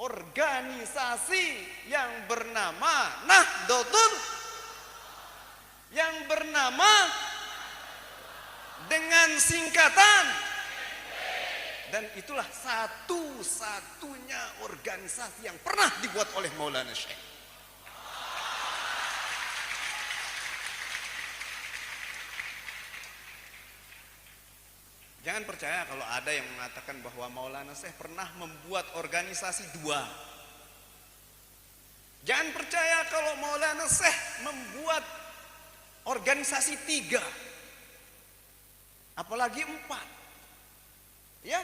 organisasi yang bernama Nahdlatul, yang bernama dengan singkatan, dan itulah satu-satunya organisasi yang pernah dibuat oleh Maulana Syekh. Jangan percaya kalau ada yang mengatakan bahwa Maulana Syekh pernah membuat organisasi dua. Jangan percaya kalau Maulana Syekh membuat organisasi tiga, apalagi empat. Ya,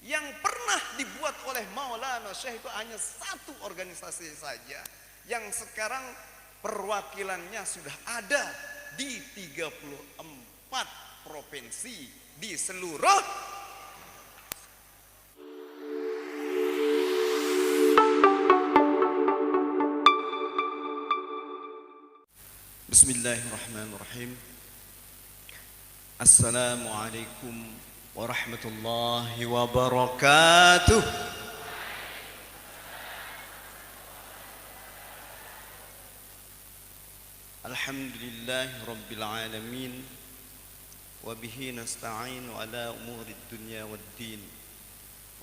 yang pernah dibuat oleh Maulana Syekh itu hanya satu organisasi saja, yang sekarang perwakilannya sudah ada di 34 provinsi di seluruh Bismillahirrahmanirrahim. Assalamualaikum warahmatullahi wabarakatuh. Alhamdulillahi rabbil alamin, wabihi nasta'in ala umuri dunya waddin,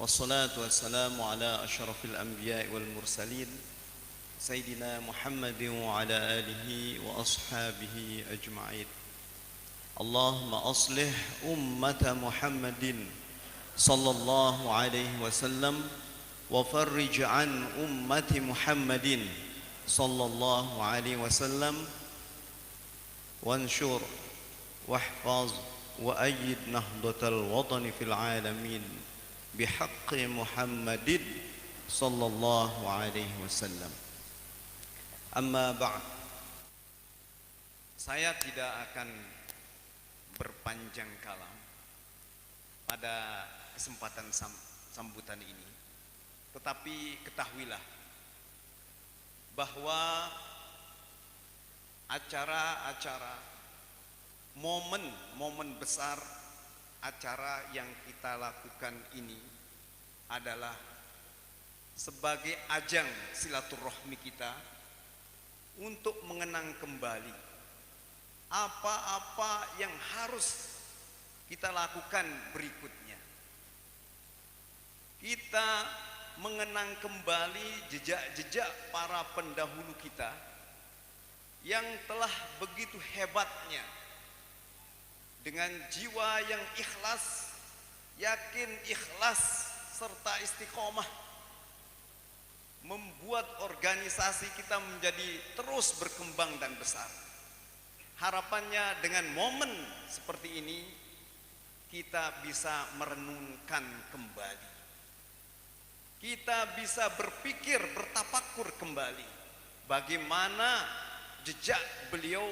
wassalatu wassalamu ala ashrafil anbiya'i wal mursalin Sayyidina Muhammadin wa ala alihi wa ashabihi ajma'in. Allahumma aslih ummata Muhammadin sallallahu alaihi wasallam wa farrij an ummati Muhammadin sallallahu alaihi wasallam wanshur wahfaz wa ayyid nahdatal watani fil alamin bihaqqi Muhammadin sallallahu alaihi wasallam. Amma ba'd. Saya tidak akan berpanjang kalam pada kesempatan sambutan ini, tetapi ketahuilah bahwa acara-acara, momen-momen besar acara yang kita lakukan ini adalah sebagai ajang silaturahmi kita untuk mengenang kembali apa-apa yang harus kita lakukan berikutnya. Kita mengenang kembali jejak-jejak para pendahulu kita yang telah begitu hebatnya dengan jiwa yang ikhlas, yakin ikhlas serta istiqomah membuat organisasi kita menjadi terus berkembang dan besar. Harapannya dengan momen seperti ini kita bisa merenungkan kembali, kita bisa berpikir, bertafakur kembali bagaimana jejak beliau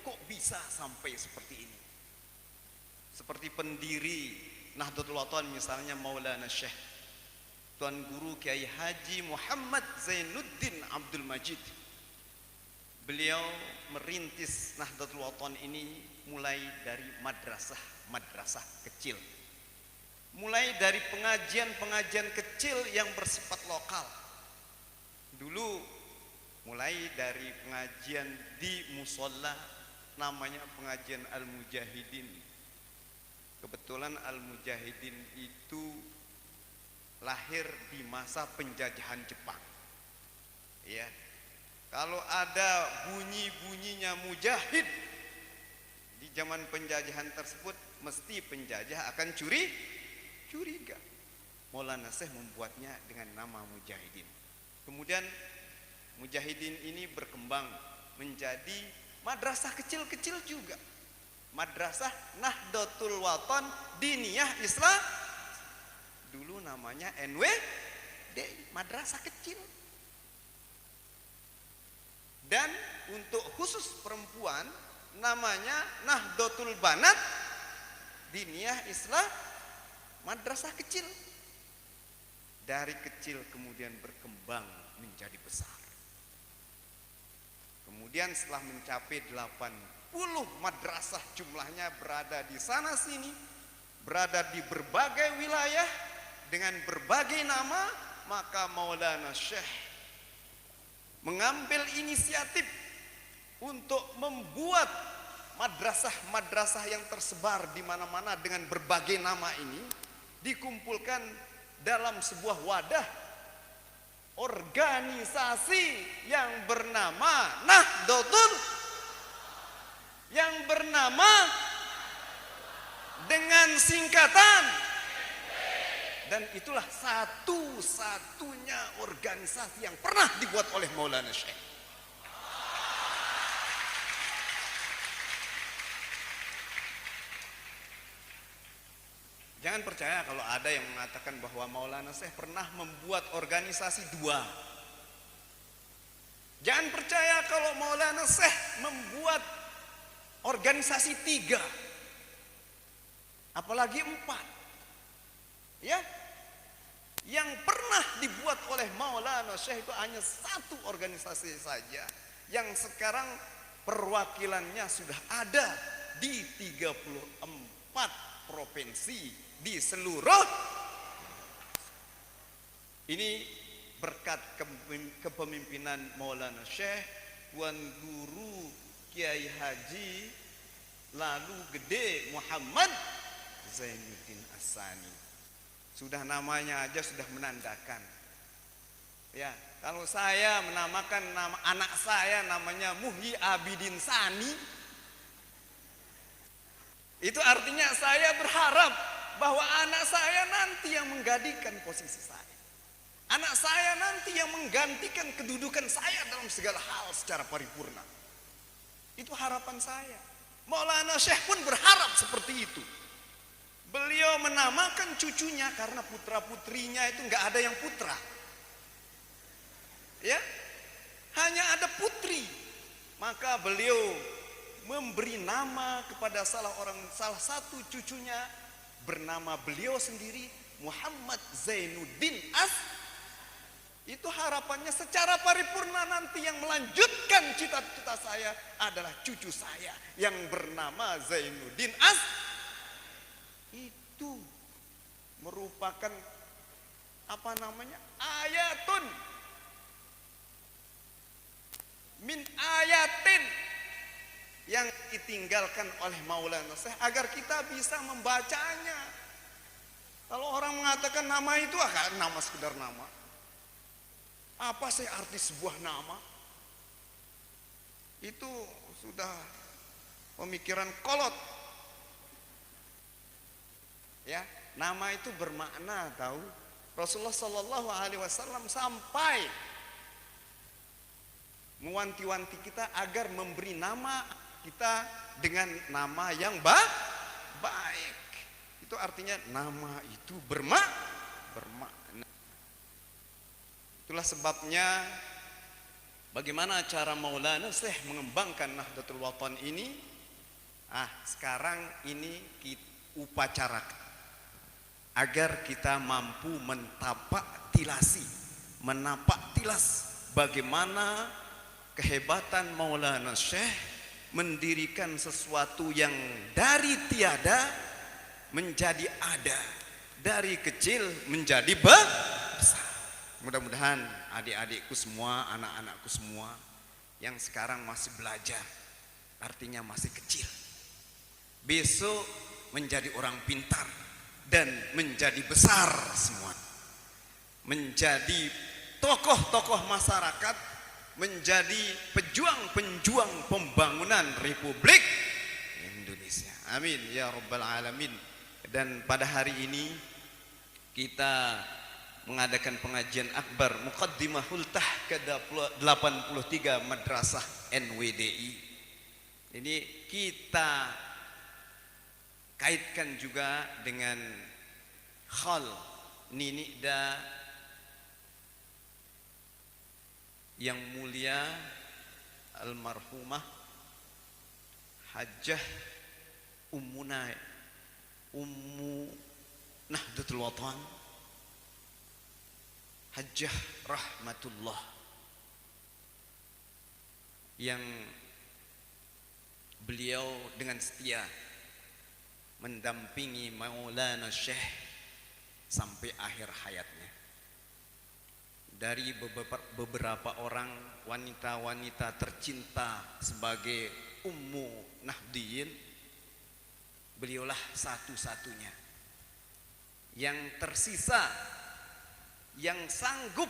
kok bisa sampai seperti ini. Seperti pendiri Nahdlatul Wathan misalnya Maulana Syekh Tuan Guru Kiai Haji Muhammad Zainuddin Abdul Majid. Beliau merintis Nahdlatul Wathan ini mulai dari madrasah kecil. Mulai dari pengajian-pengajian kecil yang bersifat lokal. Dulu mulai dari pengajian di musola, namanya pengajian Al-Mujahidin. Kebetulan Al-Mujahidin itu lahir di masa penjajahan Jepang. Ya. Kalau ada bunyi-bunyinya mujahid di zaman penjajahan tersebut, mesti penjajah akan curiga. Maulana Syekh membuatnya dengan nama Mujahidin. Kemudian Mujahidin ini berkembang menjadi madrasah kecil-kecil juga. Madrasah Nahdlatul Wathan Diniyah Islam. Dulu namanya NWD, madrasah kecil. Dan untuk khusus perempuan namanya Nahdlatul Banat Diniyah Islam, madrasah kecil. Dari kecil kemudian berkembang menjadi besar. Kemudian setelah mencapai 80 madrasah jumlahnya berada di sana sini, berada di berbagai wilayah dengan berbagai nama, maka Maulana Syekh mengambil inisiatif untuk membuat madrasah-madrasah yang tersebar di mana-mana dengan berbagai nama ini dikumpulkan dalam sebuah wadah organisasi yang bernama Nahdlatul, yang bernama dengan singkatan, dan itulah satu-satunya organisasi yang pernah dibuat oleh Maulana Syekh. Jangan percaya kalau ada yang mengatakan bahwa Maulana Syekh pernah membuat organisasi 2. Jangan percaya kalau Maulana Syekh membuat organisasi 3, apalagi 4. Ya, yang pernah dibuat oleh Maulana Syekh itu hanya satu organisasi saja, yang sekarang perwakilannya sudah ada di 34 provinsi di seluruh. Ini berkat kepemimpinan Maulana Syekh Tuan Guru Kiai Haji Lalu Gede Muhammad Zainuddin As-Sani. Sudah namanya aja sudah menandakan. Ya, kalau saya menamakan nama anak saya namanya Muhyi Abidin Sani, itu artinya saya berharap bahwa anak saya nanti yang menggantikan posisi saya. Anak saya nanti yang menggantikan kedudukan saya dalam segala hal secara paripurna. Itu harapan saya. Maulana Syekh pun berharap seperti itu. Beliau menamakan cucunya karena putra-putrinya itu nggak ada yang putra. Ya, hanya ada putri. Maka beliau memberi nama kepada salah satu cucunya, bernama beliau sendiri Muhammad Zainuddin As. Itu harapannya secara paripurna nanti yang melanjutkan cita-cita saya adalah cucu saya yang bernama Zainuddin As. Itu merupakan ayatun min ayatin yang ditinggalkan oleh Maulana Syekh agar kita bisa membacanya. Kalau orang mengatakan nama itu nama sekedar nama. Apa sih arti sebuah nama? Itu sudah pemikiran kolot. Ya, nama itu bermakna, tahu? Rasulullah Shallallahu Alaihi Wasallam sampai mewanti-wanti kita agar memberi nama kita dengan nama yang baik. Itu artinya nama itu bermakna. Itulah sebabnya bagaimana cara Maulana Syekh mengembangkan Nahdlatul Wathon ini. Sekarang ini kita upacarakan agar kita mampu menapak tilas bagaimana kehebatan Maulana Syekh mendirikan sesuatu yang dari tiada menjadi ada, dari kecil menjadi besar. Mudah-mudahan adik-adikku semua, anak-anakku semua yang sekarang masih belajar, artinya masih kecil, besok menjadi orang pintar dan menjadi besar semua, menjadi tokoh-tokoh masyarakat, menjadi pejuang-pejuang pembangunan Republik Indonesia. Amin ya rabbal alamin. Dan pada hari ini kita mengadakan pengajian akbar Muqaddimah Hultah ke-83 Madrasah NWDI. Ini kita kaitkan juga dengan khal Ninida yang mulia almarhumah Hajjah Ummu Nahdlatul Wathon, Hajjah Rahmatullah, yang beliau dengan setia mendampingi Maulana Syekh sampai akhir hayatnya. dari beberapa orang wanita-wanita tercinta sebagai Ummu Nahdiyin, beliaulah satu-satunya yang tersisa yang sanggup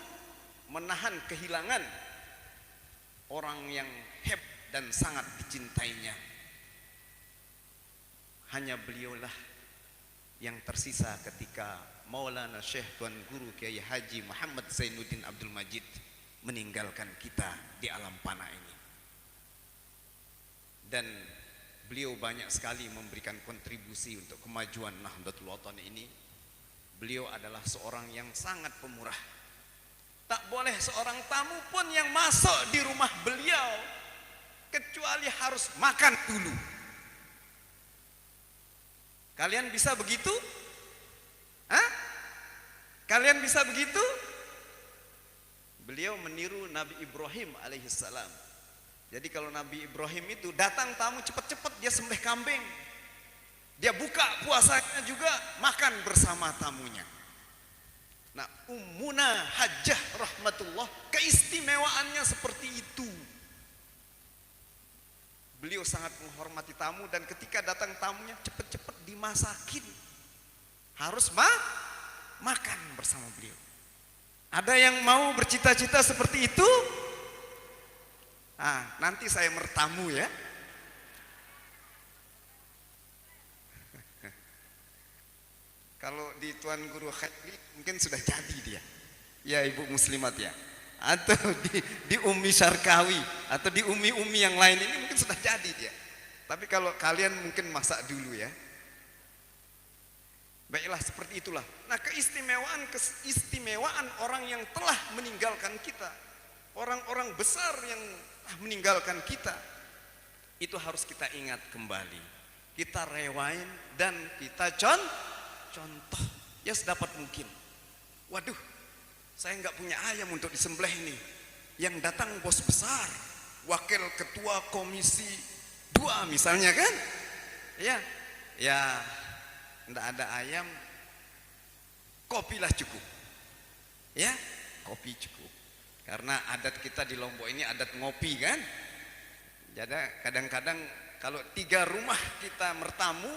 menahan kehilangan orang yang hebat dan sangat dicintainya. Hanya beliaulah yang tersisa ketika Maulana Syekh Tuan Guru Kiai Haji Muhammad Zainuddin Abdul Majid meninggalkan kita di alam fana ini. Dan beliau banyak sekali memberikan kontribusi untuk kemajuan Nahdlatul Wathon ini. Beliau adalah seorang yang sangat pemurah. Tak boleh seorang tamu pun yang masuk di rumah beliau kecuali harus makan dulu. Kalian bisa begitu? Hah? Kalian bisa begitu? Beliau meniru Nabi Ibrahim alaihissalam. Jadi kalau Nabi Ibrahim itu datang tamu cepat-cepat dia sembelih kambing. Dia buka puasanya juga makan bersama tamunya. Nah, Ummuna Hajjah rahmatullah keistimewaannya seperti itu. Beliau sangat menghormati tamu dan ketika datang tamunya cepat-cepat dimasakin. Harus makan bersama beliau. Ada yang mau bercita-cita seperti itu? Nanti saya mertamu ya. Kalau di Tuan Guru Khairi mungkin sudah jadi dia. Ya Ibu Muslimat ya. Atau di Umi Syarkawi atau di umi-umi yang lain ini mungkin sudah jadi dia. Tapi kalau kalian mungkin masak dulu ya. Baiklah seperti itulah. Nah, keistimewaan orang yang telah meninggalkan kita, orang-orang besar yang meninggalkan kita, itu harus kita ingat kembali. Kita rewind dan kita contoh ya sedapat mungkin. Waduh, saya nggak punya ayam untuk disembelih nih. Yang datang bos besar, wakil ketua komisi 2 misalnya kan? Ya, nggak ada ayam, kopilah cukup. Ya, kopi cukup. Karena adat kita di Lombok ini adat ngopi kan. Jadi kadang-kadang kalau 3 rumah kita mertamu,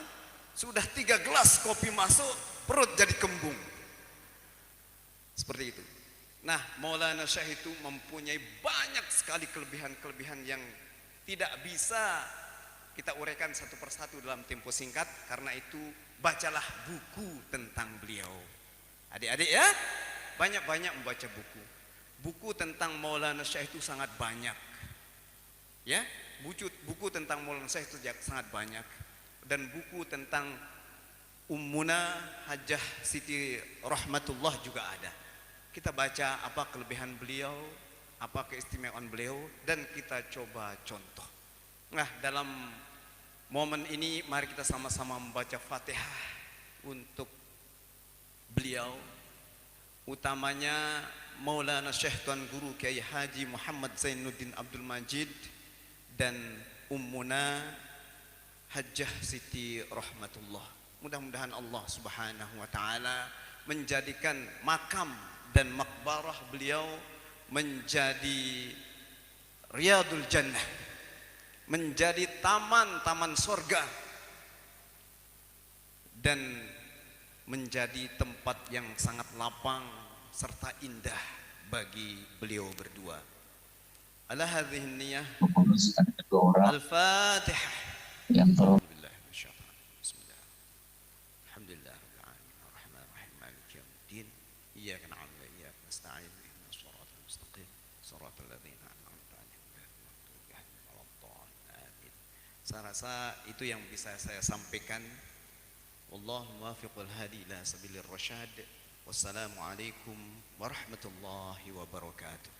sudah 3 gelas kopi masuk, perut jadi kembung. Seperti itu. Nah, Maulana Syekh itu mempunyai banyak sekali kelebihan-kelebihan yang tidak bisa kita uraikan satu persatu dalam tempo singkat. Karena itu bacalah buku tentang beliau. Adik-adik ya, banyak-banyak membaca buku. Buku tentang Maulana Syekh itu sangat banyak. Ya, buku tentang Maulana Syekh itu sangat banyak. Dan buku tentang Ummuna Hajjah Siti Rahmatullah juga ada. Kita baca apa kelebihan beliau, apa keistimewaan beliau, dan kita coba contoh. Nah, dalam momen ini mari kita sama-sama membaca Fatihah untuk beliau, utamanya Maulana Syekh Tuan Guru Kiai Haji Muhammad Zainuddin Abdul Majid dan Ummuna Hajjah Siti Rahmatullah. Mudah-mudahan Allah Subhanahu wa taala menjadikan makam dan makbarah beliau menjadi Riyadul Jannah, menjadi taman-taman surga, dan menjadi tempat yang sangat lapang serta indah bagi beliau berdua. Ala hadhihi niyah Al-Fatihah. Bismillah. Alhamdulillah rabbil alamin arrahmanir rahim maliki yaumiddin iyyaka na'budu wa iyyaka nasta'in ihdinas siratal mustaqim siratal ladzina an'amta 'alaihim ghairil maghdubi 'alaihim waladdallin. Saya rasa itu yang bisa saya sampaikan. Wallahu muwaffiqul hadi ila sabilir rasyad. Wassalamualaikum warahmatullahi wabarakatuh.